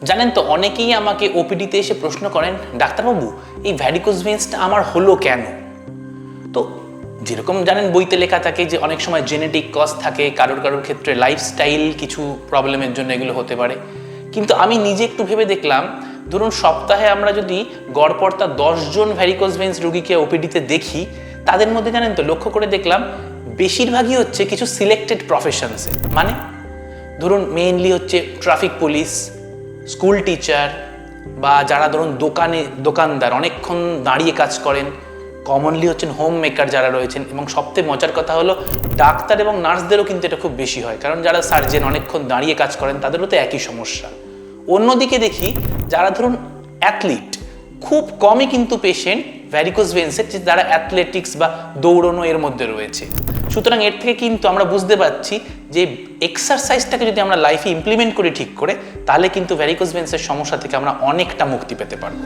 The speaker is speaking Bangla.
জানেন তো, অনেকেই আমাকে ওপিডিতে এসে প্রশ্ন করেন, ডাক্তারবাবু এই ভ্যারিকোজ ভেন্সটা আমার হলো কেন? তো যেরকম জানেন বইতে লেখা থাকে যে অনেক সময় জেনেটিক কজ থাকে, কারোর ক্ষেত্রে লাইফস্টাইল কিছু প্রবলেমের জন্য এগুলো হতে পারে। কিন্তু আমি নিজে একটু ভেবে দেখলাম, ধরুন সপ্তাহে আমরা যদি গড়পড়তা 10 জন ভ্যারিকোজ ভেন্স রোগীকে ওপিডিতে দেখি, তাদের মধ্যে জানেন তো লক্ষ্য করে দেখলাম বেশিরভাগই হচ্ছে কিছু সিলেক্টেড প্রফেশনসে। মানে ধরুন মেইনলি হচ্ছে ট্রাফিক পুলিশ, স্কুল টিচার, বা যারা ধরুন দোকানদার অনেকক্ষণ দাঁড়িয়ে কাজ করেন, কমনলি হচ্ছেন হোম মেকার যারা রয়েছেন। এবং সবথেকে মজার কথা হলো ডাক্তার এবং নার্সদেরও কিন্তু এটা খুব বেশি হয়, কারণ যারা সার্জেন অনেকক্ষণ দাঁড়িয়ে কাজ করেন তাদেরও তো একই সমস্যা। অন্যদিকে দেখি যারা ধরুন অ্যাথলিট, খুব কমই কিন্তু পেশেন্ট ভ্যারিকোজ ভেন্সের, যারা অ্যাথলেটিক্স বা দৌড়নো এর মধ্যে রয়েছে। সুতরাং এর থেকে কিন্তু আমরা বুঝতে পারছি যে এক্সারসাইজটাকে যদি আমরা লাইফে ইমপ্লিমেন্ট করি ঠিক করে, তাহলে কিন্তু ভ্যারিকোজ ভেন্সের সমস্যা থেকে আমরা অনেকটা মুক্তি পেতে পারবো।